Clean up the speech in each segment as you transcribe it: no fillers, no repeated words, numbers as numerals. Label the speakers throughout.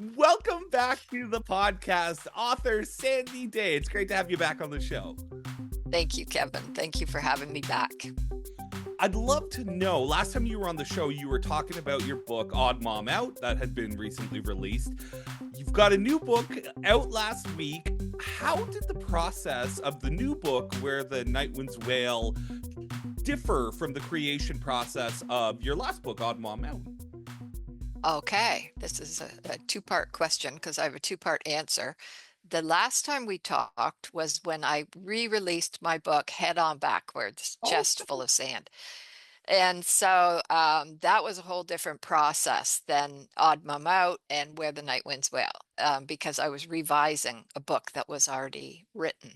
Speaker 1: Welcome back to the podcast, author Sandy Day. It's great to have you back on the show.
Speaker 2: Thank you, Kevin. Thank you for having me back.
Speaker 1: I'd love to know, last time you were on the show, you were talking about your book, Odd Mom Out, that had been recently released. You've got a new book out last week. How did the process of the new book, Where the Night Winds Wail, differ from the creation process of your last book, Odd Mom Out?
Speaker 2: Okay, this is a two-part question because I have a two-part answer. The last time we talked was when I re-released my book Head On Backwards,
Speaker 1: Oh,
Speaker 2: Chest Full of Sand. And so that was a whole different process than Odd Mom Out and Where the Night Winds Wail, because I was revising a book that was already written.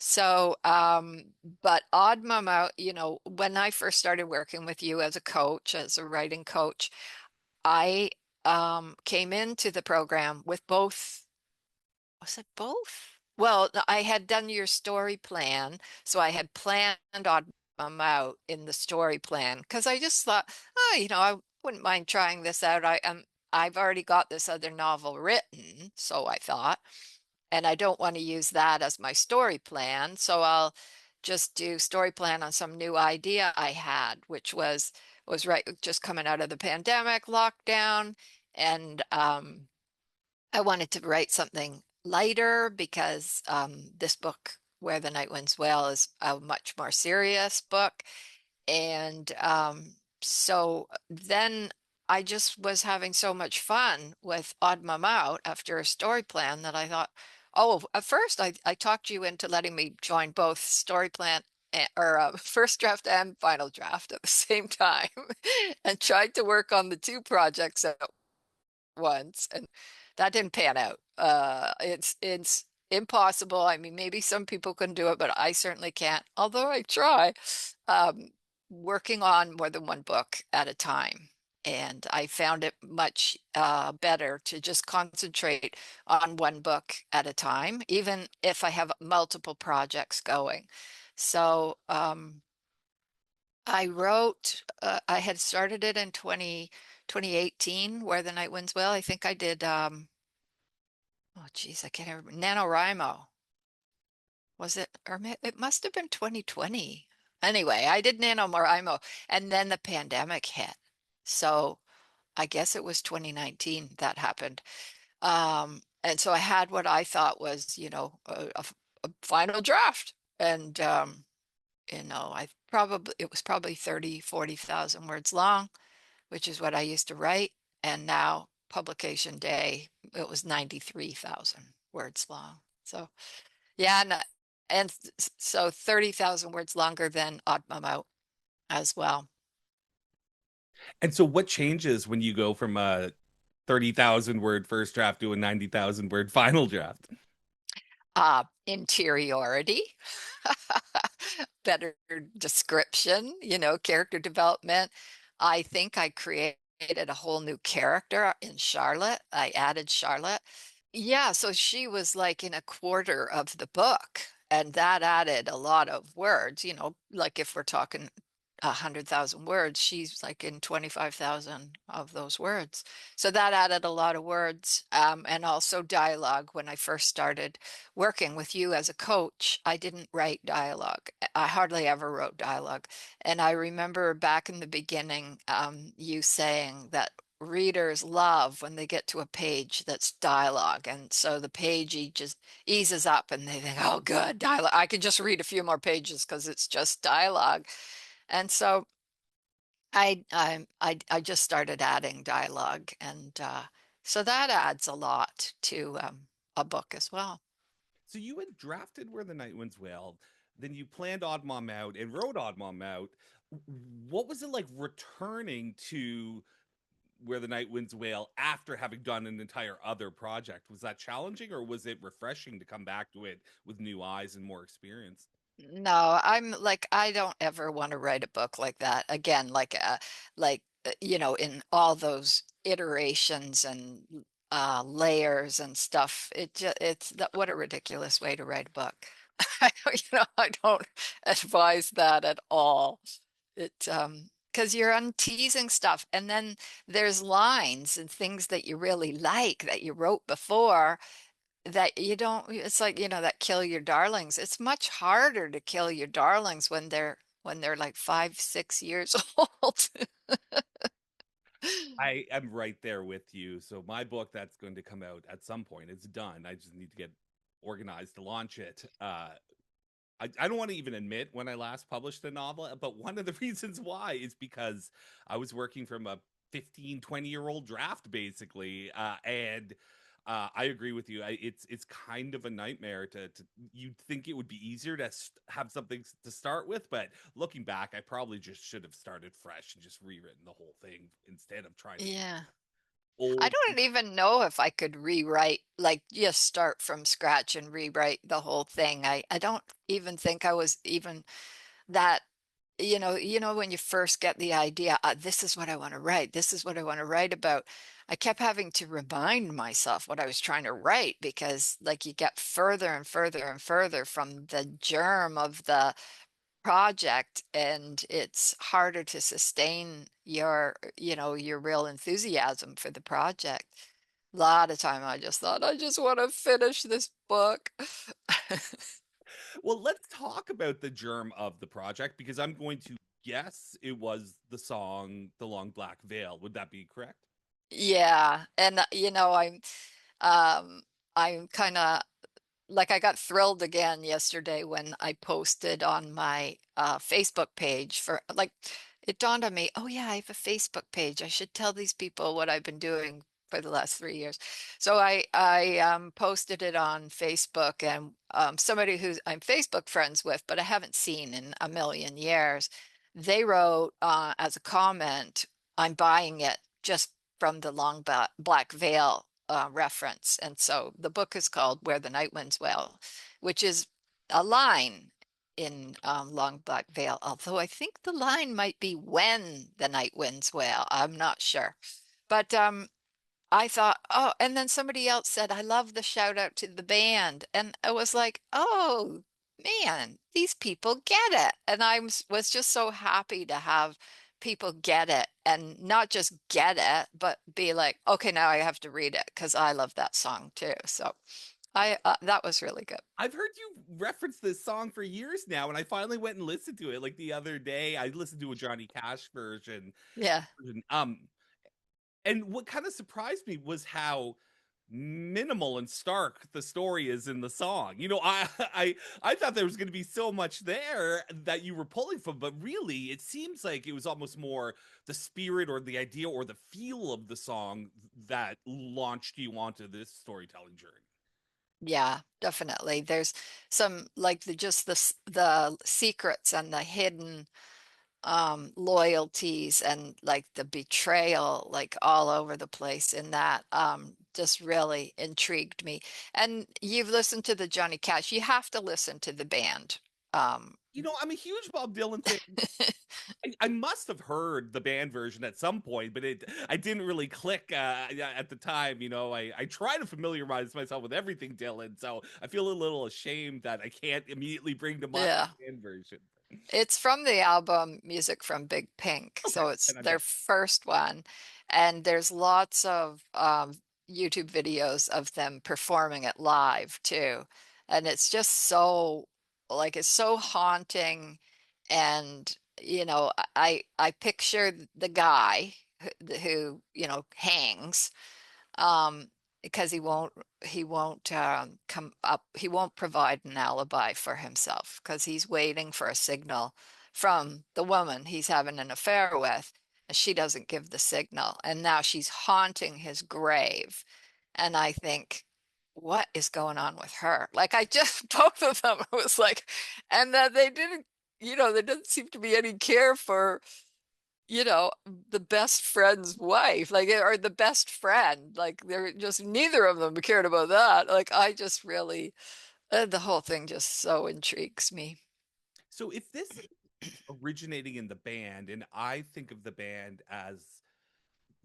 Speaker 2: So, but Odd Mom Out, when I first started working with you as a coach, as a writing coach, I came into the program with both. Was it both? Well, I had done your story plan, so I had planned Odd Mom Out in the story plan because I just thought, I wouldn't mind trying this out. I've already got this other novel written, so I thought, and I don't want to use that as my story plan, so I'll just do story plan on some new idea I had, which was right just coming out of the pandemic lockdown, and I wanted to write something lighter because this book, Where the Night Winds Wail, is a much more serious book. And so then I just was having so much fun with Odd Mom Out after a story plan that I thought, oh, at first I talked you into letting me join both story plan or first draft and final draft at the same time and tried to work on the two projects at once, and that didn't pan out. It's impossible. I mean, maybe some people can do it, but I certainly can't, although I try. Um, Working on more than one book at a time. And I found it much better to just concentrate on one book at a time, even if I have multiple projects going. So I had started it in 2018, Where the Night Winds Wail. I think I did, oh geez, I can't remember, NaNoWriMo. Was it, or it must have been 2020. Anyway, I did NaNoWriMo, and then the pandemic hit. So I guess it was 2019 that happened. And so I had what I thought was, a final draft. And, it was probably 40,000 words long, which is what I used to write. And now publication day, it was 93,000 words long. So yeah, and so 30,000 words longer than Odd Mom Out as well.
Speaker 1: and so what changes when you go from a 30,000 word first draft to a 90,000 word final draft?
Speaker 2: Interiority, better description, character development. I think I created a whole new character in Charlotte. I added Charlotte. Yeah, so she was like in a quarter of the book, and that added a lot of words, like if we're talking 100,000 words, she's like in 25,000 of those words. So that added a lot of words, and also dialogue. When I first started working with you as a coach, I didn't write dialogue. I hardly ever wrote dialogue. And I remember back in the beginning, you saying that readers love when they get to a page that's dialogue. And so the page just eases up and they think, oh, good, dialogue. I can just read a few more pages because it's just dialogue. And so I just started adding dialogue, and so that adds a lot to a book as well.
Speaker 1: So you had drafted Where the Night Winds Wail, then you planned Odd Mom Out and wrote Odd Mom Out. What was it like returning to Where the Night Winds Wail after having done an entire other project? Was that challenging or was it refreshing to come back to it with new eyes and more experience?
Speaker 2: No, I'm like, I don't ever want to write a book like that again, in all those iterations and layers and stuff. It's that, what a ridiculous way to write a book. I don't advise that at all. It because you're unteasing stuff. And then there's lines and things that you really like that you wrote before that you don't, it's like, that kill your darlings. It's much harder to kill your darlings when they're like 5, 6 years old.
Speaker 1: I am right there with you. So my book that's going to come out at some point, it's done. I just need to get organized to launch it. I don't want to even admit when I last published a novel, but one of the reasons why is because I was working from a 15, 20-year-old draft, basically. And I agree with you. It's kind of a nightmare to you'd think it would be easier to have something to start with, but looking back, I probably just should have started fresh and just rewritten the whole thing instead of trying to
Speaker 2: Yeah. I
Speaker 1: old.
Speaker 2: don't even know if I could rewrite, like just start from scratch and rewrite the whole thing. I don't even think I was even that, when you first get the idea, this is what I want to write. This is what I want to write about. I kept having to remind myself what I was trying to write because like you get further and further and further from the germ of the project and it's harder to sustain your real enthusiasm for the project. A lot of time I just thought, I just want to finish this book.
Speaker 1: Well, let's talk about the germ of the project because I'm going to guess it was the song "The Long Black Veil." Would that be correct?
Speaker 2: Yeah, and um I'm kind of like I got thrilled again yesterday when I posted on my Facebook page for like it dawned on me, oh yeah, I have a Facebook page. I should tell these people what I've been doing for the last 3 years. So I posted it on Facebook and somebody who I'm Facebook friends with, but I haven't seen in a million years, they wrote as a comment, I'm buying it just from the long black veil reference. And so the book is called Where the Night Winds Wail, which is a line in Long Black Veil, although I think the line might be when the night winds wail. I'm not sure. But I thought, oh, and then somebody else said, I love the shout out to the band. And I was like, oh, man, these people get it. And was just so happy to have people get it and not just get it, but be like, okay, now I have to read it because I love that song too. So that was really good.
Speaker 1: I've heard you reference this song for years now, and I finally went and listened to it. Like the other day, I listened to a Johnny Cash version.
Speaker 2: Yeah.
Speaker 1: And what kind of surprised me was how minimal and stark the story is in the song. I thought there was going to be so much there that you were pulling from, but really, it seems like it was almost more the spirit or the idea or the feel of the song that launched you onto this storytelling journey.
Speaker 2: Yeah, definitely. There's some like the secrets and the hidden loyalties and like the betrayal like all over the place in that just really intrigued me. And you've listened to the Johnny Cash, you have to listen to the band. Um
Speaker 1: I'm a huge Bob Dylan fan. I must have heard the band version at some point, but I didn't really click at the time. I try to familiarize myself with everything Dylan, so I feel a little ashamed that I can't immediately bring to mind
Speaker 2: yeah.
Speaker 1: the band version.
Speaker 2: It's from the album Music from Big Pink,
Speaker 1: Okay,
Speaker 2: so it's
Speaker 1: and I
Speaker 2: their
Speaker 1: bet.
Speaker 2: first one. And there's lots of YouTube videos of them performing it live too. And it's just so, like, it's so haunting. And, I picture the guy who hangs um, because he won't come up, he won't provide an alibi for himself because he's waiting for a signal from the woman he's having an affair with, and she doesn't give the signal, and now she's haunting his grave. And I think, what is going on with her? Like I just both of them was like, and that they didn't, there doesn't seem to be any care for the best friend's wife, like, or the best friend. Like, they're just neither of them cared about that. Like, I just really, the whole thing just so intrigues me.
Speaker 1: So if this is originating in the band, and I think of the band as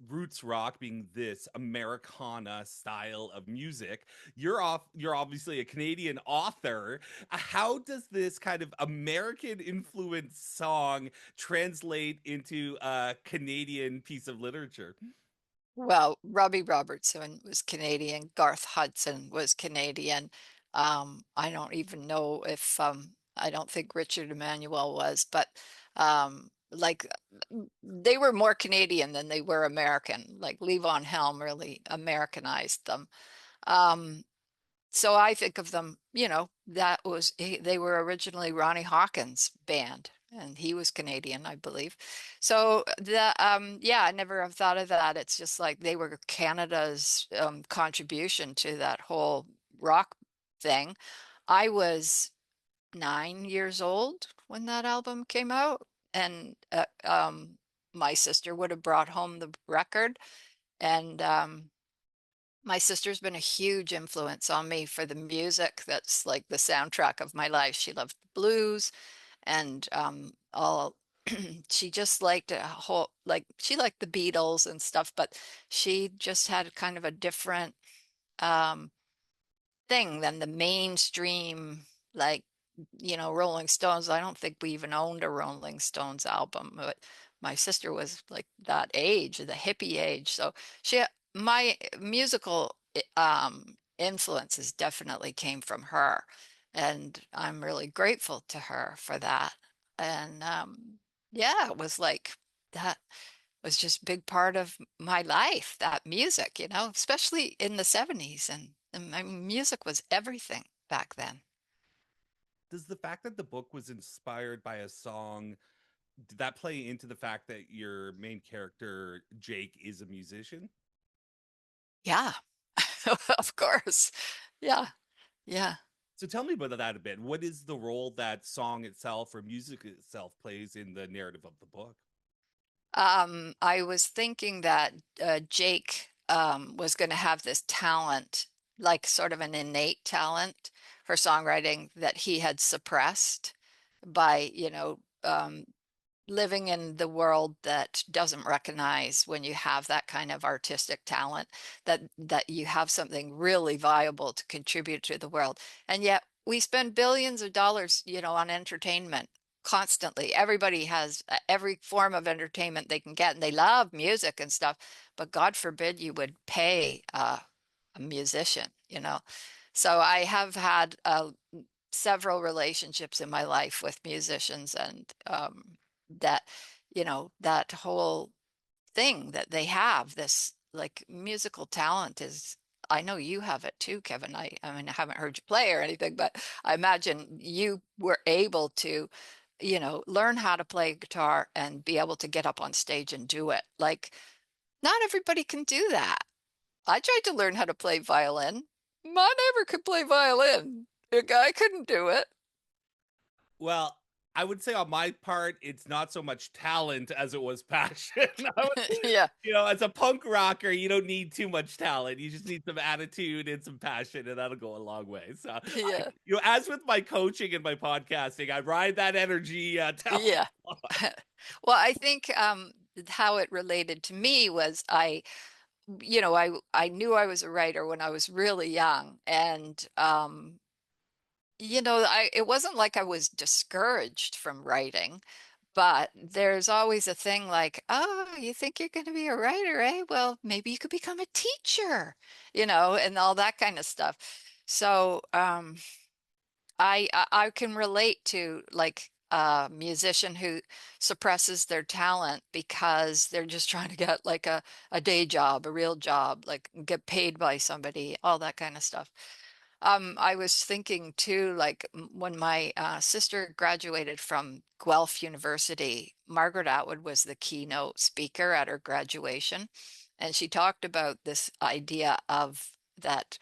Speaker 1: roots rock being this Americana style of music, you're obviously a Canadian author. How does this kind of American influenced song translate into a Canadian piece of literature?
Speaker 2: Well, Robbie Robertson was Canadian. Garth Hudson was Canadian. I don't even know if I don't think Richard Emmanuel was, but like they were more Canadian than they were American. Like Levon Helm really Americanized them. Um, so I think of them, that was they were originally Ronnie Hawkins' band, and he was Canadian, I believe. So yeah, I never have thought of that. It's just like they were Canada's contribution to that whole rock thing. I was 9 years old when that album came out, and my sister would have brought home the record, and my sister's been a huge influence on me for the music that's like the soundtrack of my life. She loved the blues and all she just liked a whole like she liked the Beatles and stuff, but she just had kind of a different um thing than the mainstream, like, Rolling Stones. I don't think we even owned a Rolling Stones album, but my sister was like that age, the hippie age. So she, my musical influences definitely came from her, and I'm really grateful to her for that. And yeah, it was like that was just a big part of my life, that music, especially in the 70s. And my music was everything back then.
Speaker 1: Does the fact that the book was inspired by a song, did that play into the fact that your main character, Jake, is a musician?
Speaker 2: Yeah, of course. Yeah, yeah.
Speaker 1: So tell me about that a bit. What is the role that song itself or music itself plays in the narrative of the book?
Speaker 2: I was thinking that Jake was going to have this talent, like sort of an innate talent for songwriting that he had suppressed by, living in the world that doesn't recognize when you have that kind of artistic talent, that you have something really viable to contribute to the world. And yet we spend billions of dollars, on entertainment constantly. Everybody has every form of entertainment they can get, and they love music and stuff, but God forbid you would pay a musician, So I have had several relationships in my life with musicians, and that that whole thing that they have, this like musical talent is, I know you have it too, Kevin. I mean, I haven't heard you play or anything, but I imagine you were able to learn how to play guitar and be able to get up on stage and do it. Like, not everybody can do that. I tried to learn how to play violin. I never could play violin. A guy couldn't do it.
Speaker 1: Well, I would say on my part, it's not so much talent as it was passion.
Speaker 2: Yeah,
Speaker 1: As a punk rocker, you don't need too much talent. You just need some attitude and some passion, and that'll go a long way. So,
Speaker 2: yeah,
Speaker 1: as with my coaching and my podcasting, I ride that energy talent.
Speaker 2: yeah. Well, I think how it related to me was I knew I was a writer when I was really young, and it wasn't like I was discouraged from writing, but there's always a thing like, oh, you think you're going to be a writer, eh? Well, maybe you could become a teacher, and all that kind of stuff. So, I can relate to like a musician who suppresses their talent because they're just trying to get like a day job, a real job, like get paid by somebody, all that kind of stuff. I was thinking too, like when my sister graduated from Guelph University, Margaret Atwood was the keynote speaker at her graduation, and she talked about this idea of that.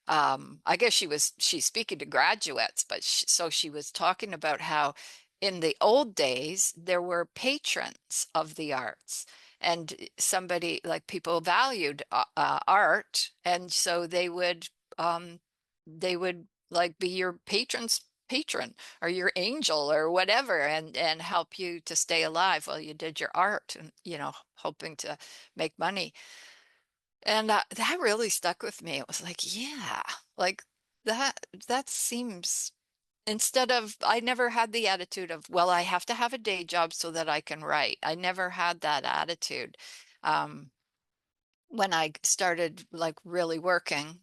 Speaker 2: I guess she's speaking to graduates, but so she was talking about how in the old days there were patrons of the arts, and somebody like people valued art, and so they would like be your patrons patron or your angel or whatever, and help you to stay alive while you did your art and, hoping to make money. And that really stuck with me. It was like, yeah, like that seems, instead of, I never had the attitude of, well, I have to have a day job so that I can write. I never had that attitude. Um, when I started like really working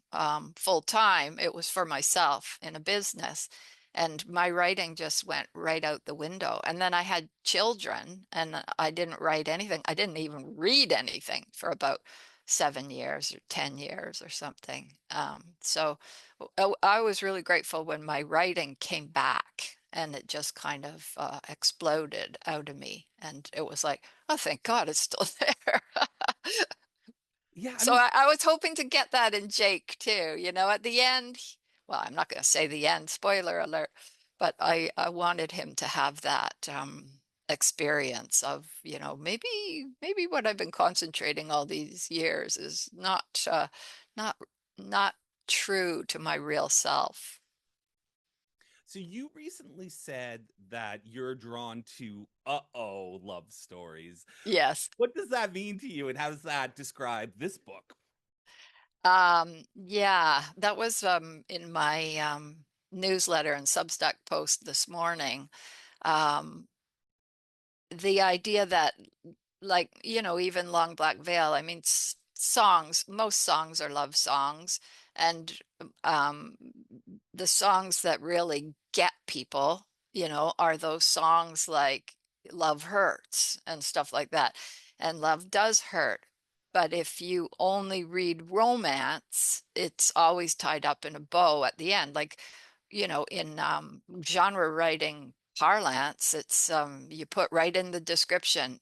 Speaker 2: full time, it was for myself in a business. And my writing just went right out the window. And then I had children and I didn't write anything. I didn't even read anything for about 7 years or 10 years or something. So I was really grateful when my writing came back and it just kind of exploded out of me. And it was like, oh, thank God it's still there.
Speaker 1: Yeah, I
Speaker 2: So
Speaker 1: mean,
Speaker 2: I was hoping to get that in Jake too, at the end. Well, I'm not going to say the end, spoiler alert, but I wanted him to have that experience of, maybe what I've been concentrating all these years is not not true to my real self.
Speaker 1: so you recently said that you're drawn to uh-oh love stories.
Speaker 2: Yes.
Speaker 1: What does that mean to you, and how does that describe this book?
Speaker 2: Yeah, that was in my newsletter and Substack post this morning. Um, the idea that, like, even Long Black Veil, I mean, songs, most songs are love songs, and um the songs that really get people, are those songs like Love Hurts and stuff like that. And love does hurt. But if you only read romance, it's always tied up in a bow at the end. Like, in genre writing parlance, it's you put right in the description,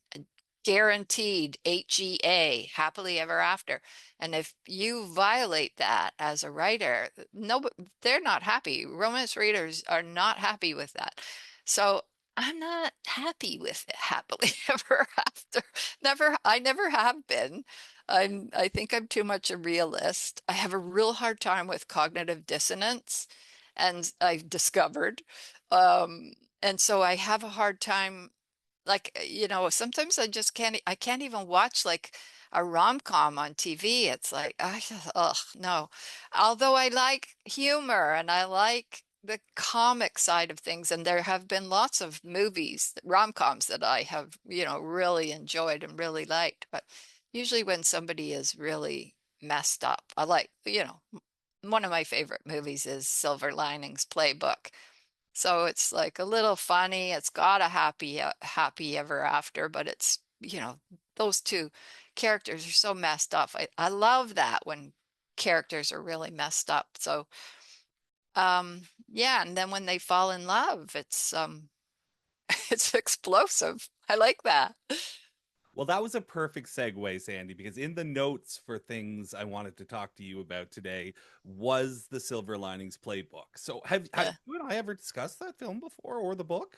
Speaker 2: guaranteed HEA, happily ever after. And if you violate that as a writer, no, they're not happy. Romance readers are not happy with that. So I'm not happy with it happily ever after. I never have been. I think I'm too much a realist. I have a real hard time with cognitive dissonance, and I've discovered. Um, and so I have a hard time, like, sometimes I can't even watch like a rom-com on TV. It's like, ugh, no. Although I like humor and I like the comic side of things, and there have been lots of movies, rom-coms that I have, really enjoyed and really liked. But usually when somebody is really messed up, I like, one of my favorite movies is Silver Linings Playbook. So it's like a little funny. It's got a happy ever after, but it's, those two characters are so messed up. I love that when characters are really messed up. So, yeah, and then when they fall in love, it's it's explosive. I like that.
Speaker 1: Well, that was a perfect segue, Sandy, because in the notes for things I wanted to talk to you about today was the Silver Linings Playbook. So have
Speaker 2: Yeah,
Speaker 1: you and I ever discussed that film before or the book?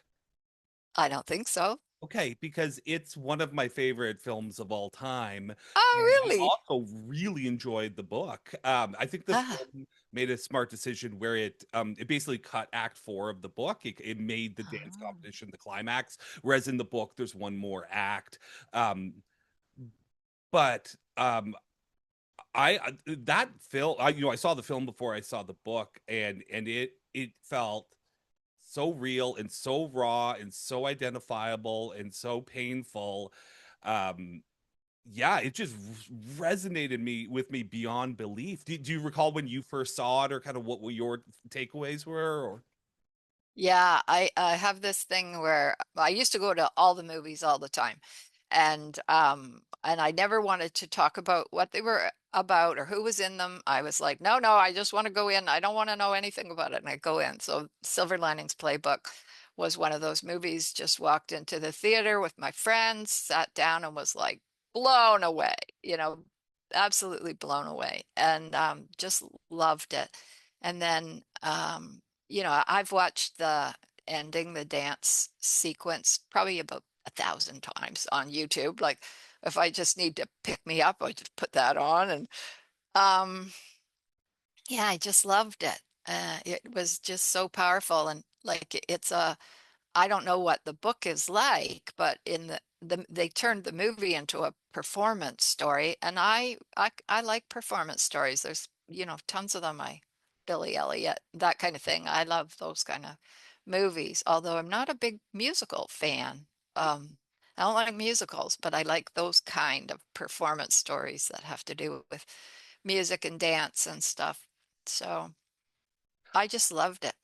Speaker 2: I don't think so.
Speaker 1: Okay, because it's one of my favorite films of all time. And
Speaker 2: Oh,
Speaker 1: I
Speaker 2: really?
Speaker 1: also really enjoyed the book. I think the
Speaker 2: Ah,
Speaker 1: film made a smart decision where it basically cut act four of the book. It made the dance
Speaker 2: ah.
Speaker 1: competition the climax, whereas in the book there's one more act. Um, but that film, I saw the film before I saw the book, and it felt so real and so raw and so identifiable and so painful. Um, yeah, it just resonated with me beyond belief. Do you recall when you first saw it, or kind of what your takeaways were? Or
Speaker 2: Yeah, I have this thing where I used to go to all the movies all the time. And I never wanted to talk about what they were about or who was in them. I was like, no, no, I just want to go in. I don't want to know anything about it. And I go in. So Silver Linings Playbook was one of those movies. Just walked into the theater with my friends, sat down and was like blown away, absolutely blown away, and just loved it. And then I've watched the ending, the dance sequence, probably about 1,000 times on YouTube. Like, if I just need to pick me up, I just put that on. And um, yeah, I just loved it. It was just so powerful. And Like it's a, I don't know what the book is like, but in they turned the movie into a performance story, and I like performance stories. There's, tons of them. Billy Elliot, that kind of thing. I love those kind of movies, although I'm not a big musical fan. I don't like musicals, but I like those kind of performance stories that have to do with music and dance and stuff. So I just loved it.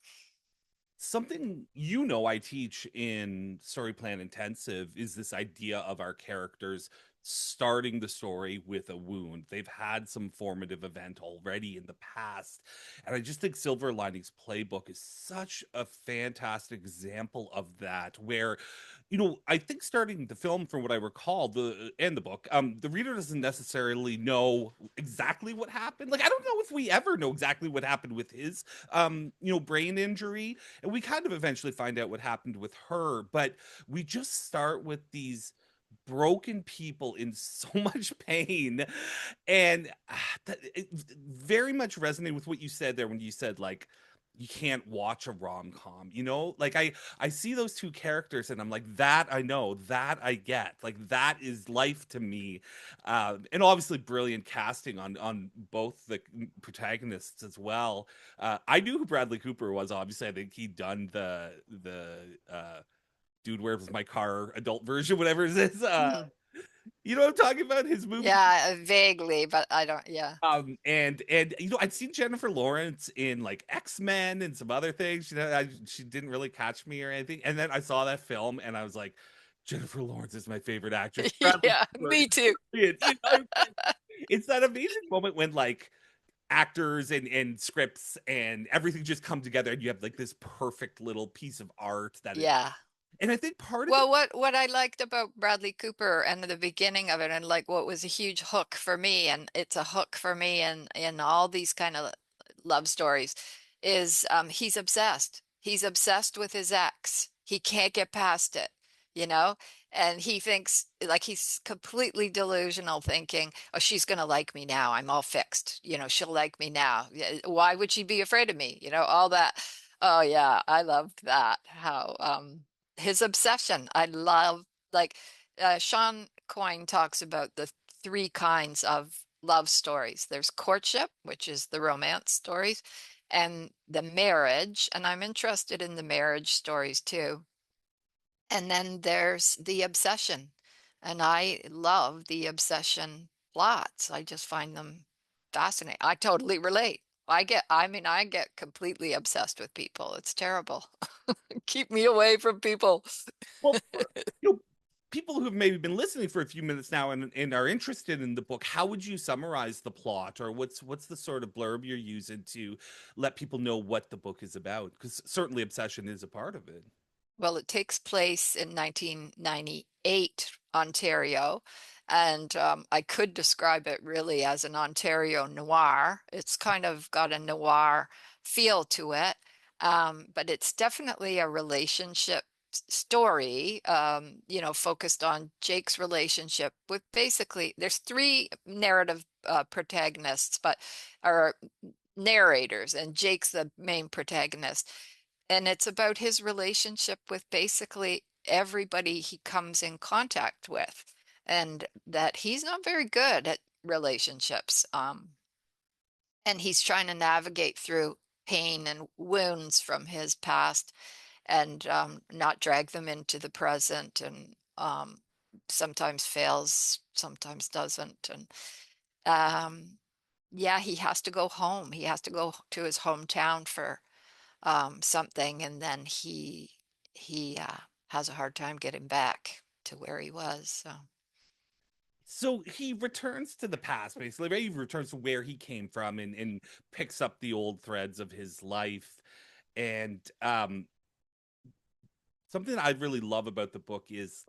Speaker 1: Something I teach in Story Plan Intensive is this idea of our characters starting the story with a wound. They've had some formative event already in the past. And I just think Silver Linings Playbook is such a fantastic example of that, where I think starting the film, from what I recall, the book, the reader doesn't necessarily know exactly what happened. Like, I don't know if we ever know exactly what happened with his brain injury, and we kind of eventually find out what happened with her, but we just start with these broken people in so much pain. And it very much resonated with what you said there when you said, like, you can't watch a rom-com, like I see those two characters and I'm like, that I know, that I get, like, that is life to me. And obviously brilliant casting on both the protagonists as well. I knew who Bradley Cooper was. Obviously, I think he'd done the Dude, Where's My Car adult version, whatever it is.
Speaker 2: Mhm.
Speaker 1: You know what I'm talking about? His movie.
Speaker 2: Yeah, vaguely, but I don't, yeah.
Speaker 1: And I'd seen Jennifer Lawrence in like X-Men and some other things. She didn't really catch me or anything. And then I saw that film and I was like, Jennifer Lawrence is my favorite actress. Bradley
Speaker 2: Yeah,
Speaker 1: Cooper
Speaker 2: me
Speaker 1: is
Speaker 2: too.
Speaker 1: brilliant. It's that amazing moment when, like, actors and scripts and everything just come together and you have like this perfect little piece of art that is.
Speaker 2: Yeah.
Speaker 1: And I think part of it.
Speaker 2: Well, what I liked about Bradley Cooper and the beginning of it, and like what was a huge hook for me, and it's a hook for me in all these kind of love stories, is he's obsessed. He's obsessed with his ex. He can't get past it, you know? And he thinks, like, he's completely delusional, thinking, oh, she's gonna like me now. I'm all fixed. She'll like me now. Why would she be afraid of me? All that. Oh yeah, I loved that. How his obsession. I love, like, Sean Coyne talks about the three kinds of love stories. There's courtship, which is the romance stories, and the marriage, and I'm interested in the marriage stories too. And then there's the obsession, and I love the obsession plots. I just find them fascinating. I totally relate. I get completely obsessed with people. It's terrible. Keep me away from people.
Speaker 1: Well, for people who've maybe been listening for a few minutes now and are interested in the book, how would you summarize the plot, or what's the sort of blurb you're using to let people know what the book is about? Because certainly obsession is a part of it.
Speaker 2: Well, it takes place in 1998, Ontario, and I could describe it really as an Ontario noir. It's kind of got a noir feel to it, but it's definitely a relationship story, focused on Jake's relationship with, basically, there's three narrative protagonists, but are narrators, and Jake's the main protagonist. And it's about his relationship with basically everybody he comes in contact with, and that he's not very good at relationships. And he's trying to navigate through pain and wounds from his past, and not drag them into the present, and sometimes fails, sometimes doesn't. And um, yeah, he has to go home. He has to go to his hometown for something, and then he has a hard time getting back to where he was. So
Speaker 1: So he returns to the past, basically, right? He returns to where he came from and picks up the old threads of his life. And something that I really love about the book is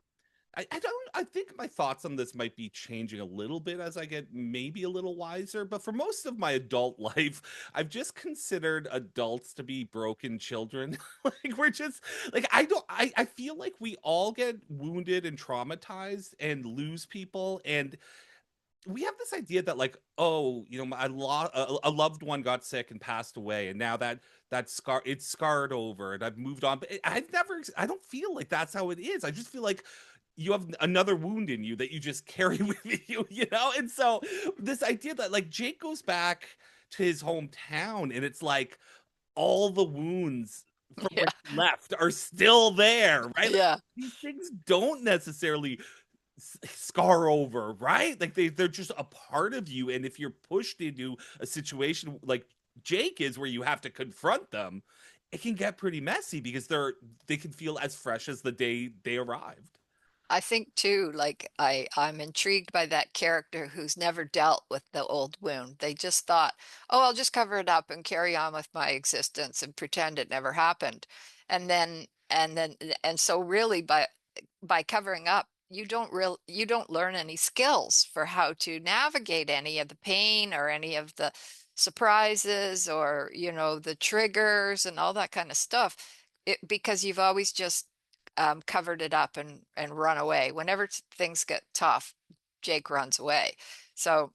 Speaker 1: I think my thoughts on this might be changing a little bit as I get maybe a little wiser, but for most of my adult life, I've just considered adults to be broken children. Like, we're just like, I feel like we all get wounded and traumatized and lose people, and we have this idea that like, oh, a loved one got sick and passed away, and now that scar it's scarred over, and I've moved on. But I don't feel like that's how it is. I just feel like you have another wound in you that you just carry with you, you know? And so this idea that like Jake goes back to his hometown, and it's like all the wounds from
Speaker 2: Yeah.
Speaker 1: when he left are still there, right? Like,
Speaker 2: Yeah.
Speaker 1: these things don't necessarily scar over, right? Like they're just a part of you, and if you're pushed into a situation like Jake is, where you have to confront them, it can get pretty messy because they can feel as fresh as the day they arrived.
Speaker 2: I think too, like I'm intrigued by that character who's never dealt with the old wound. They just thought, "Oh, I'll just cover it up and carry on with my existence and pretend it never happened." And so really by covering up, you don't learn any skills for how to navigate any of the pain or any of the surprises or, the triggers and all that kind of stuff. Because you've always just covered it up and run away. Whenever things get tough, Jake runs away. So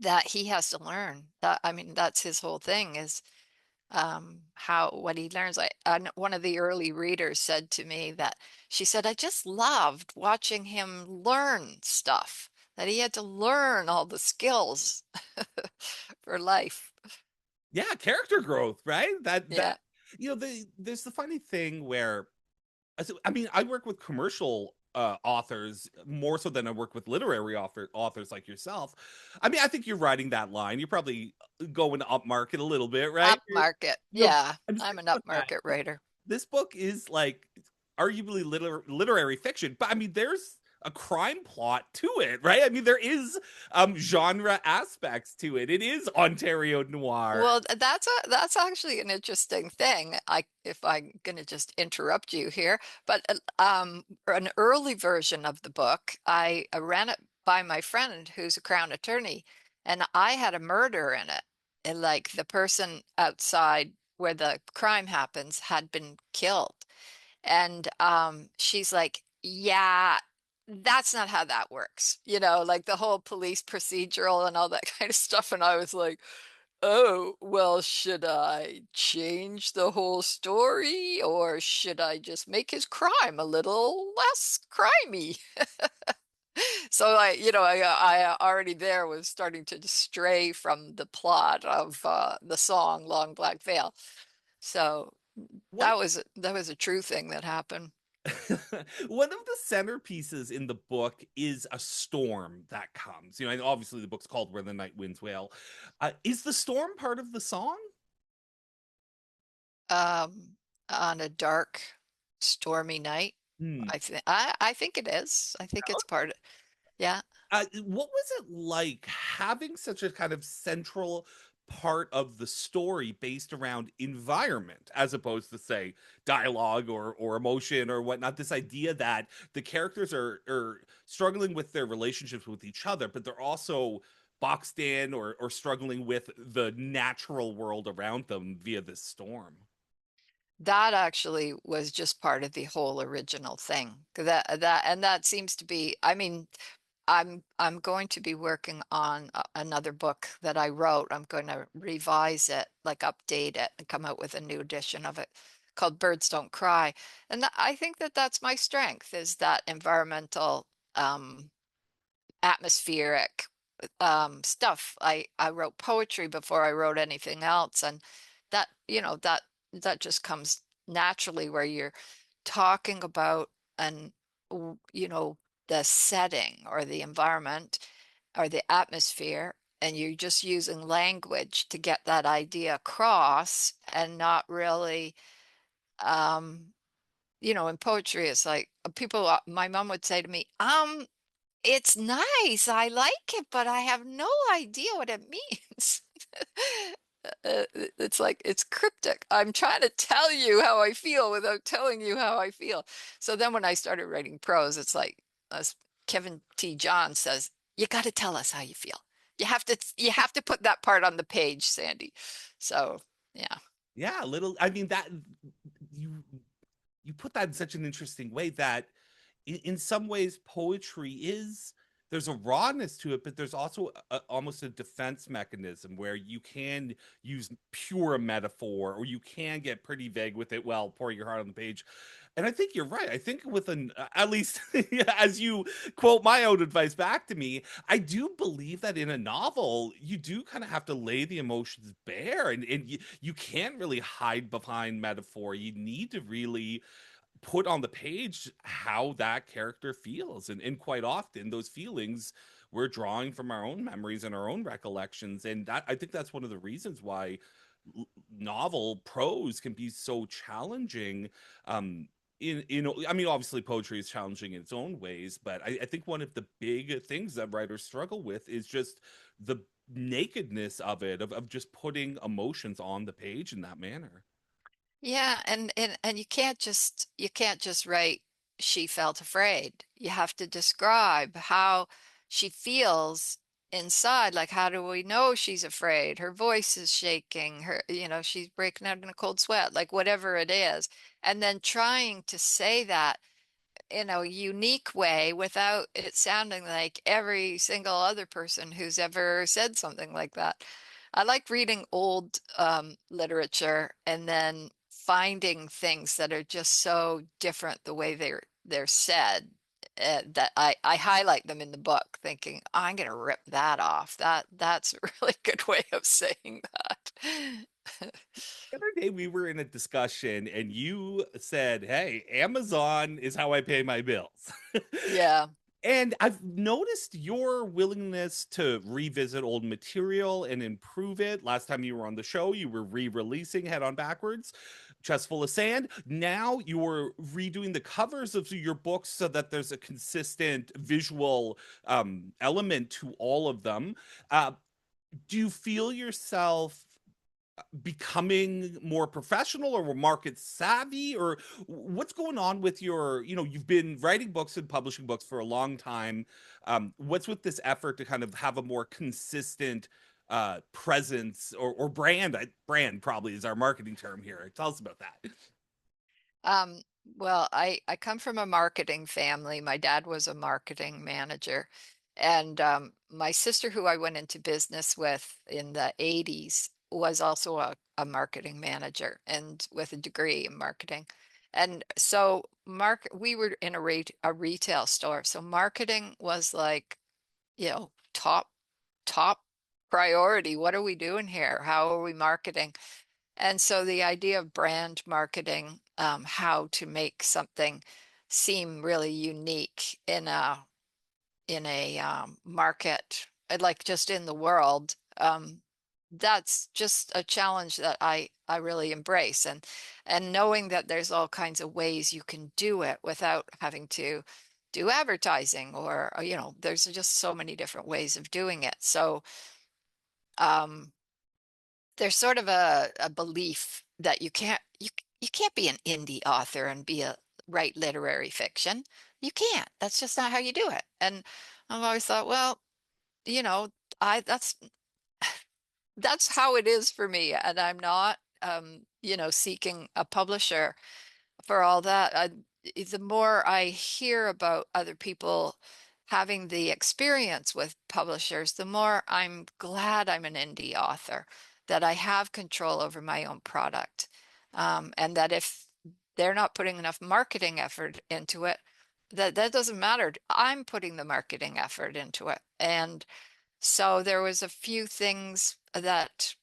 Speaker 2: that he has to learn that. I mean, that's his whole thing is how what he learns. One of the early readers said to me that she said, I just loved watching him learn stuff, that he had to learn all the skills for life.
Speaker 1: Yeah, character growth, right? That
Speaker 2: Yeah.
Speaker 1: there's the funny thing where, I mean, I work with commercial authors more so than I work with literary authors like yourself. I mean, I think you're riding that line. You're probably going upmarket a little bit, right?
Speaker 2: Upmarket.
Speaker 1: You know,
Speaker 2: Yeah.
Speaker 1: I'm just
Speaker 2: I'm
Speaker 1: thinking
Speaker 2: an
Speaker 1: about that.
Speaker 2: upmarket writer.
Speaker 1: This book is like arguably literary fiction, but I mean, there's a crime plot to it, right? I mean, there is genre aspects to it. It is Ontario noir.
Speaker 2: Well, that's actually an interesting thing. If I'm going to just interrupt you here, but an early version of the book, I ran it by my friend who's a Crown attorney, and I had a murder in it. And like the person outside where the crime happens had been killed. And she's like, yeah, that's not how that works. Like the whole police procedural and all that kind of stuff. And I was like, oh, well, should I change the whole story or should I just make his crime a little less crimey? So I already there was starting to stray from the plot of the song Long Black Veil. So
Speaker 1: One
Speaker 2: that was a true thing that happened.
Speaker 1: one of the centerpieces in the book is a storm that comes. And obviously the book's called Where the Night Winds Wail. Is the storm part of the song?
Speaker 2: Um, on a dark, stormy night.
Speaker 1: Hmm.
Speaker 2: I think it is. I think it's part of, yeah.
Speaker 1: What was it like having such a kind of central part of the story based around environment as opposed to say dialogue or emotion or whatnot? This idea that the characters are struggling with their relationships with each other, but they're also boxed in or struggling with the natural world around them via this storm.
Speaker 2: That actually was just part of the whole original thing. That seems to be, I mean, I'm going to be working on another book that I wrote. I'm going to revise it, like update it and come out with a new edition of it called Birds Don't Cry. And I think that that's my strength is that environmental um atmospheric stuff. I wrote poetry before I wrote anything else, and that just comes naturally where you're talking about and the setting or the environment or the atmosphere, and you're just using language to get that idea across and not really in poetry it's like people my mom would say to me, it's nice. I like it, but I have no idea what it means. It's like it's cryptic. I'm trying to tell you how I feel without telling you how I feel. So then when I started writing prose, it's like as Kevin T. John says, you got to tell us how you feel. You have to put that part on the page, Sandy. So, yeah.
Speaker 1: Yeah, little. I mean that you you put that in such an interesting way that in some ways poetry is there's a rawness to it, but there's also almost a defense mechanism where you can use pure metaphor, or you can get pretty vague with it while pouring your heart on the page. And I think you're right. I think with an at least as you quote my own advice back to me, I do believe that in a novel, you do kind of have to lay the emotions bare, and you can't really hide behind metaphor. You need to really put on the page how that character feels, and quite often those feelings we're drawing from our own memories and our own recollections, and that I think that's one of the reasons why novel prose can be so challenging. In I mean, obviously poetry is challenging in its own ways, but I think one of the big things that writers struggle with is just the nakedness of it, of just putting emotions on the page in that manner.
Speaker 2: Yeah, and you can't just write she felt afraid. You have to describe how she feels inside. Like, how do we know she's afraid? Her voice is shaking, her, she's breaking out in a cold sweat, like whatever it is. And then trying to say that in a unique way without it sounding like every single other person who's ever said something like that. I like reading old literature and then finding things that are just so different the way they're said, that I highlight them in the book, thinking I'm going to rip that off. That's a really good way of saying that.
Speaker 1: The other day we were in a discussion and you said, "Hey, Amazon is how I pay my bills."
Speaker 2: Yeah.
Speaker 1: And I've noticed your willingness to revisit old material and improve it. Last time you were on the show, you were re-releasing Head On Backwards, Chest Full of Sand. Now you're redoing the covers of your books so that there's a consistent visual element to all of them. Uh, do you feel yourself becoming more professional or market savvy, or what's going on with your, you've been writing books and publishing books for a long time. What's with this effort to kind of have a more consistent presence, or brand probably is our marketing term here. Tell us about that.
Speaker 2: Um, well, I come from a marketing family. My dad was a marketing manager. And my sister, who I went into business with in the 80s, was also a marketing manager and with a degree in marketing. And so we were in a retail store. So marketing was like, top priority. What are we doing here? How are we marketing? And so the idea of brand marketing, how to make something seem really unique in a market, like just in the world, that's just a challenge that I really embrace. And knowing that there's all kinds of ways you can do it without having to do advertising, or there's just so many different ways of doing it. So um, there's sort of a belief that you can't be an indie author and write literary fiction. You can't. That's just not how you do it. And I've always thought, well, you know, I that's how it is for me. And I'm not seeking a publisher for all that. The more I hear about other people having the experience with publishers, the more I'm glad I'm an indie author, that I have control over my own product. And that if they're not putting enough marketing effort into it, that doesn't matter. I'm putting the marketing effort into it. And so there was a few things that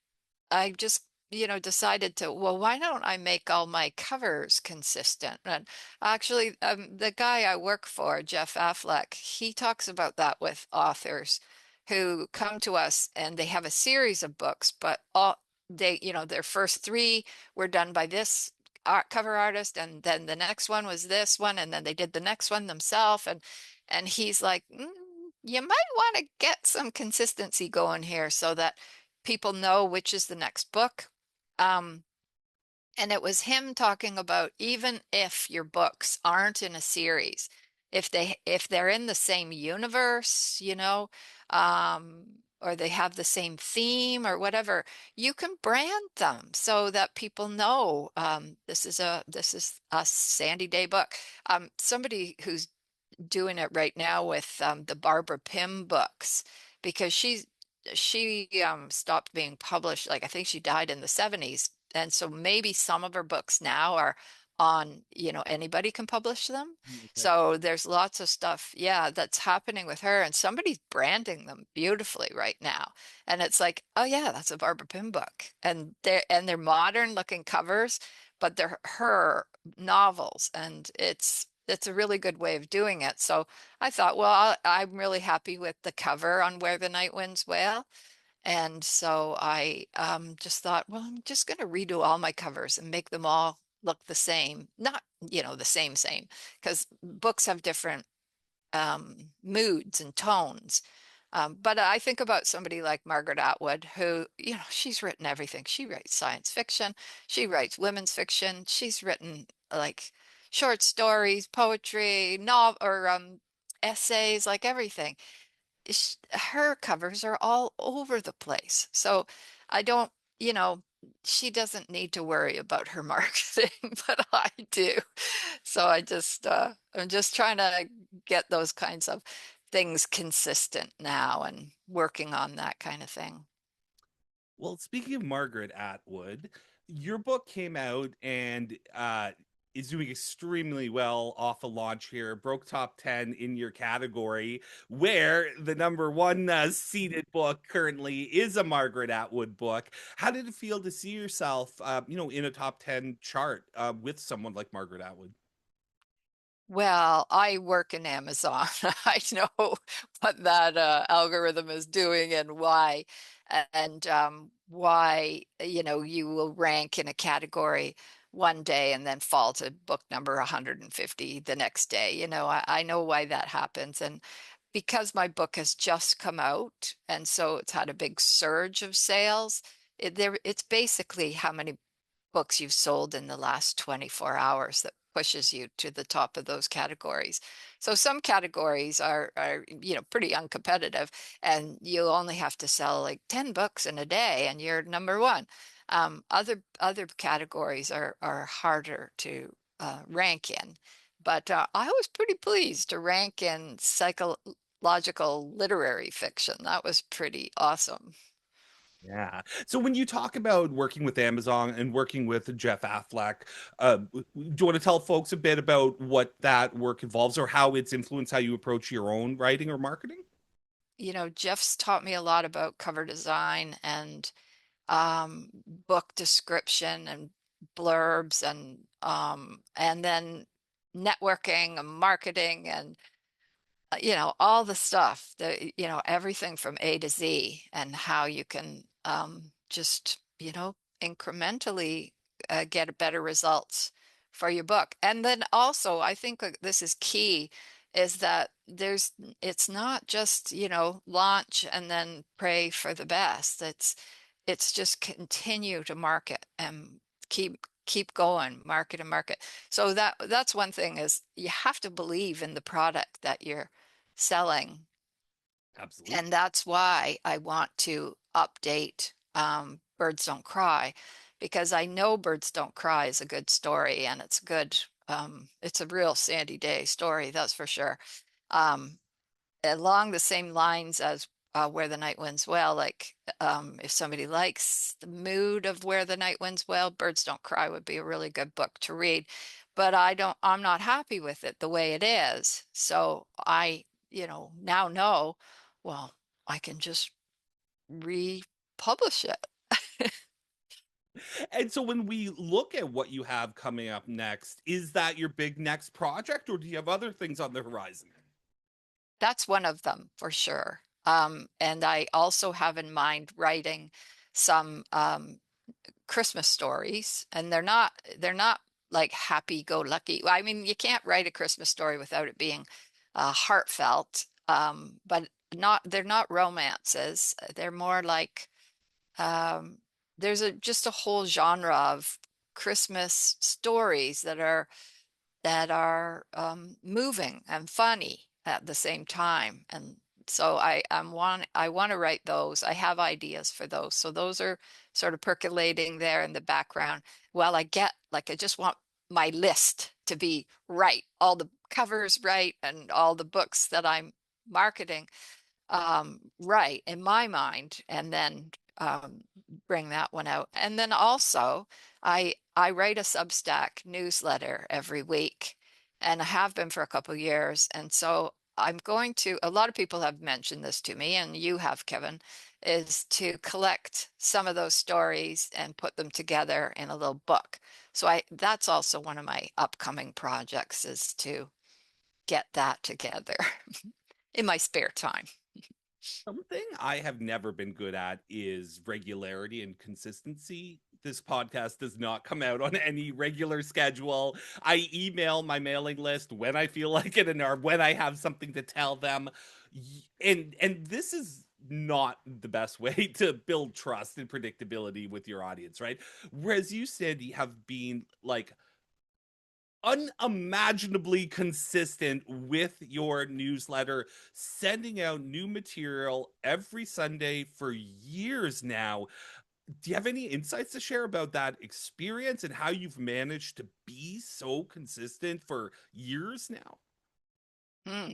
Speaker 2: I just, decided to, well, why don't I make all my covers consistent? And actually, the guy I work for, Jeff Affleck, he talks about that with authors who come to us and they have a series of books, but their first three were done by this cover artist, and then the next one was this one, and then they did the next one themselves, and he's like, you might want to get some consistency going here so that people know which is the next book. Um, and it was him talking about, even if your books aren't in a series, if they're in the same universe, or they have the same theme or whatever, you can brand them so that people know, this is a Sandy Day book. Somebody who's doing it right now with the Barbara Pym books because she stopped being published. Like I think she died in the 70s. And so maybe some of her books now are on, anybody can publish them.
Speaker 1: Okay.
Speaker 2: So there's lots of stuff, yeah, that's happening with her, and somebody's branding them beautifully right now. And it's like, oh yeah, that's a Barbara Pym book. And they're modern looking covers, but they're her novels, and it's a really good way of doing it. So I thought, well, I'm really happy with the cover on Where the Night Winds Wail. And so I just thought, well, I'm just going to redo all my covers and make them all look the same. Not, the same, because books have different moods and tones. But I think about somebody like Margaret Atwood, who, she's written everything. She writes science fiction, she writes women's fiction, she's written like short stories, poetry, novel, or essays, like everything. Her covers are all over the place. So I don't, you know, she doesn't need to worry about her marketing, but I do. So I'm just trying to get those kinds of things consistent now and working on that kind of thing.
Speaker 1: Well, speaking of Margaret Atwood, your book came out and is doing extremely well off a launch here. Broke top 10 in your category, where the number one seated book currently is a Margaret Atwood book. How did it feel to see yourself, in a top 10 chart with someone like Margaret Atwood?
Speaker 2: Well, I work in Amazon. I know what that algorithm is doing and why, why, you will rank in a category one day and then fall to book number 150 the next day. I know why that happens. And because my book has just come out, and so it's had a big surge of sales, it's basically how many books you've sold in the last 24 hours that pushes you to the top of those categories. So some categories are pretty uncompetitive, and you only have to sell like 10 books in a day and you're number one. Other categories are harder to rank in. But I was pretty pleased to rank in psychological literary fiction. That was pretty awesome.
Speaker 1: Yeah. So when you talk about working with Amazon and working with Jeff Affleck, do you want to tell folks a bit about what that work involves or how it's influenced how you approach your own writing or marketing?
Speaker 2: Jeff's taught me a lot about cover design and book description and blurbs and then networking and marketing and all the stuff that, everything from A to Z, and how you can just, incrementally get better results for your book. And then also, I think this is key, is that it's not just, launch and then pray for the best. It's just continue to market and keep going, market and market. So that's one thing, is you have to believe in the product that you're selling.
Speaker 1: Absolutely.
Speaker 2: And that's why I want to update Birds Don't Cry, because I know Birds Don't Cry is a good story, and it's good. It's a real Sandy Day story, that's for sure. Um, Along the same lines as Where the Night Winds Wail, like if somebody likes the mood of Where the Night Winds Wail, Birds Don't Cry would be a really good book to read. But I'm not happy with it the way it is. So I, now know, well, I can just republish it.
Speaker 1: And so when we look at what you have coming up next, is that your big next project or do you have other things on the horizon?
Speaker 2: That's one of them for sure. And I also have in mind writing some Christmas stories, and they're not like happy-go-lucky. Well, I mean, you can't write a Christmas story without it being heartfelt, but they're not romances. They're more like um, there's just a whole genre of Christmas stories that are moving and funny at the same time. And so I want to write those. I have ideas for those. So those are sort of percolating there in the background. Well, I just want my list to be right, all the covers right, and all the books that I'm marketing right in my mind, and then bring that one out. And then also, I write a Substack newsletter every week, and I have been for a couple of years. And so I'm going to, a lot of people have mentioned this to me, and you have, Kevin, is to collect some of those stories and put them together in a little book. So that's also one of my upcoming projects, is to get that together in my spare time.
Speaker 1: Something I have never been good at is regularity and consistency. This podcast does not come out on any regular schedule. I email my mailing list when I feel like it, and or when I have something to tell them. And this is not the best way to build trust and predictability with your audience, right? Whereas you said you have been like unimaginably consistent with your newsletter, sending out new material every Sunday for years now. Do you have any insights to share about that experience and how you've managed to be so consistent for years now?
Speaker 2: Hmm.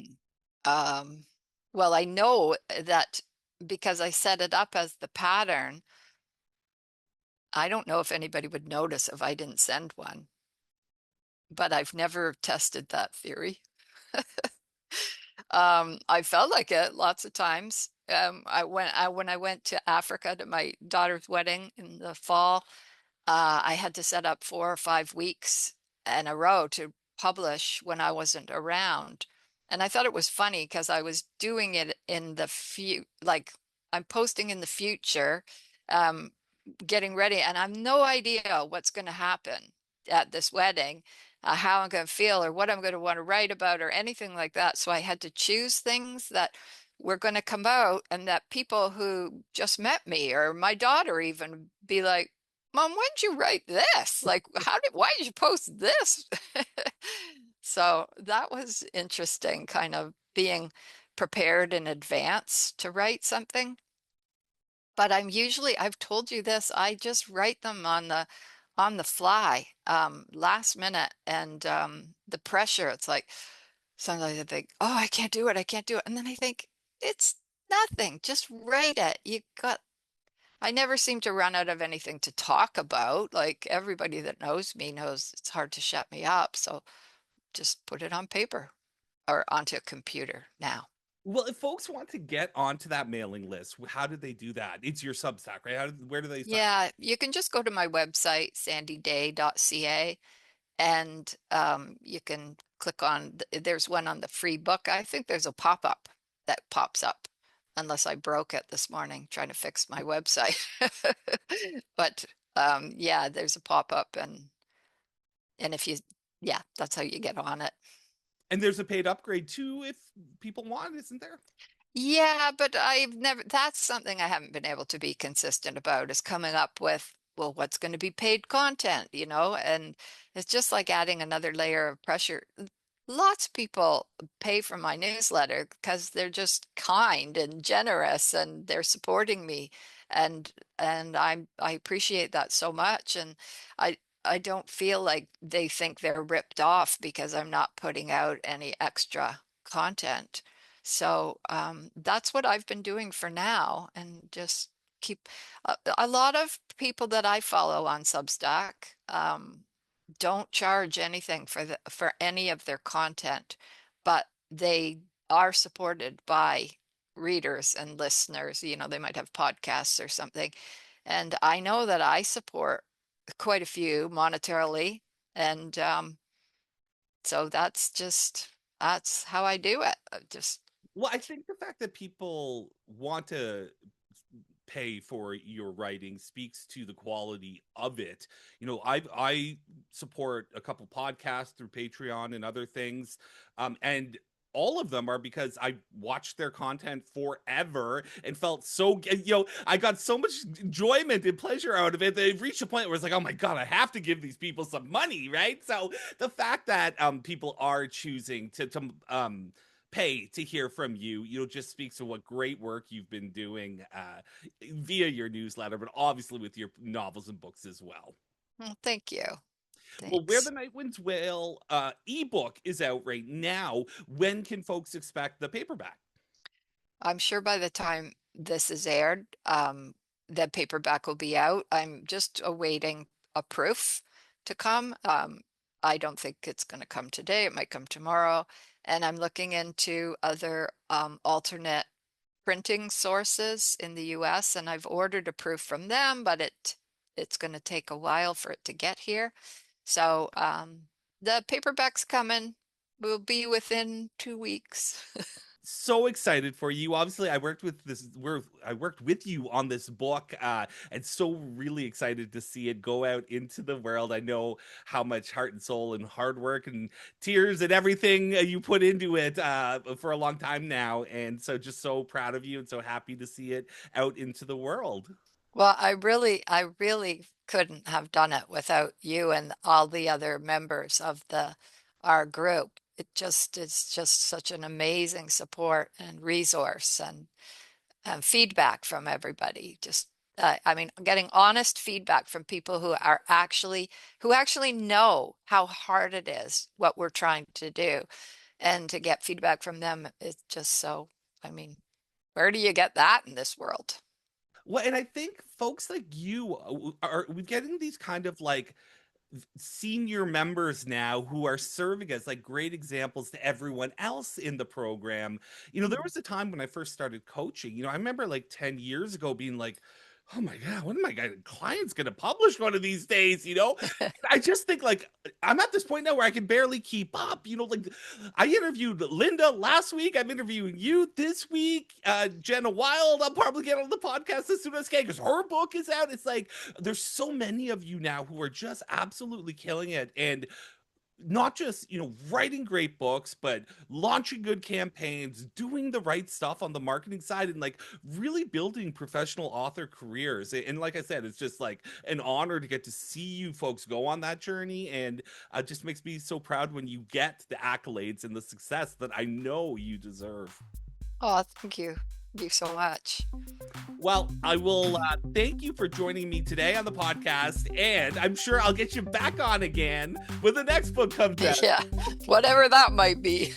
Speaker 2: Um, well, I know that because I set it up as the pattern, I don't know if anybody would notice if I didn't send one, but I've never tested that theory. I felt like it lots of times. When I went to Africa to my daughter's wedding in the fall, I had to set up 4 or 5 weeks in a row to publish when I wasn't around. And I thought it was funny because I was doing it in the like I'm posting in the future, um, getting ready, and I have no idea what's going to happen at this wedding, how I'm going to feel, or what I'm going to want to write about, or anything like that. So I had to choose things that were going to come out, and that people who just met me, or my daughter even, be like, Mom, when did you write this? Like, why did you post this? So that was interesting, kind of being prepared in advance to write something. But I've told you this, I just write them on the fly, last minute. And the pressure, it's like sometimes I think, oh, I can't do it, I can't do it. And then I think, it's nothing, just write it. I never seem to run out of anything to talk about. Like, everybody that knows me knows it's hard to shut me up. So just put it on paper or onto a computer now.
Speaker 1: Well, if folks want to get onto that mailing list, how do they do that? It's your Substack, right? Where do they sign up?
Speaker 2: Yeah, you can just go to my website, sandyday.ca, and you can click on, there's one on the free book. I think there's a pop-up that pops up, unless I broke it this morning trying to fix my website. But yeah, there's a pop-up, and if you, yeah, that's how you get on it.
Speaker 1: And there's a paid upgrade too if people want, isn't there?
Speaker 2: Yeah, but that's something I haven't been able to be consistent about, is coming up with, well, what's going to be paid content, and it's just like adding another layer of pressure. Lots of people pay for my newsletter because they're just kind and generous, and they're supporting me, and I appreciate that so much. And I I don't feel like they think they're ripped off because I'm not putting out any extra content. So that's what I've been doing for now, and just keep a lot of people that I follow on Substack don't charge anything for any of their content, but they are supported by readers and listeners. They might have podcasts or something. And I know that I support quite a few monetarily. And so that's how I do it. Just
Speaker 1: Well, I think the fact that people want to pay for your writing speaks to the quality of it. I support a couple podcasts through Patreon and other things, and all of them are because I watched their content forever and felt so, I got so much enjoyment and pleasure out of it that it reached a point where it's like, oh my God, I have to give these people some money, right? So the fact that people are choosing to pay to hear from you, just speaks to what great work you've been doing via your newsletter, but obviously with your novels and books as well.
Speaker 2: thank you.
Speaker 1: Well, Where
Speaker 2: Thanks.
Speaker 1: the Night Winds Wail ebook is out right now. When can folks expect the paperback?
Speaker 2: I'm sure by the time this is aired, the paperback will be out. I'm just awaiting a proof to come. I don't think it's going to come today. It might come tomorrow. And I'm looking into other alternate printing sources in the US, and I've ordered a proof from them, but it's going to take a while for it to get here. So the paperback's coming. Will be within 2 weeks.
Speaker 1: So excited for you. Obviously, I worked with you on this book, and so really excited to see it go out into the world. I know how much heart and soul and hard work and tears and everything you put into it for a long time now, and so just so proud of you and so happy to see it out into the world.
Speaker 2: Well, I really couldn't have done it without you and all the other members of the our group. It's just such an amazing support and resource and feedback from everybody. Just I mean, getting honest feedback from people who actually know how hard it is what we're trying to do, and to get feedback from them is just so. I mean, where do you get that in this world?
Speaker 1: Well, and I think folks like you are we're getting these kind of like senior members now who are serving as like great examples to everyone else in the program. There was a time when I first started coaching. I remember like 10 years ago being like, oh my God, when am my clients going to publish one of these days? I just think like I'm at this point now where I can barely keep up. Like I interviewed Linda last week. I'm interviewing you this week. Jenna Wild, I'll probably get on the podcast as soon as I can because her book is out. It's like there's so many of you now who are just absolutely killing it. And not just writing great books, but launching good campaigns, doing the right stuff on the marketing side, and like really building professional author careers. And like I said, it's just like an honor to get to see you folks go on that journey, and it just makes me so proud when you get the accolades and the success that I know you deserve.
Speaker 2: Oh, thank you. Thank you so much.
Speaker 1: Well, I will thank you for joining me today on the podcast, and I'm sure I'll get you back on again when the next book comes out.
Speaker 2: Yeah, whatever that might be.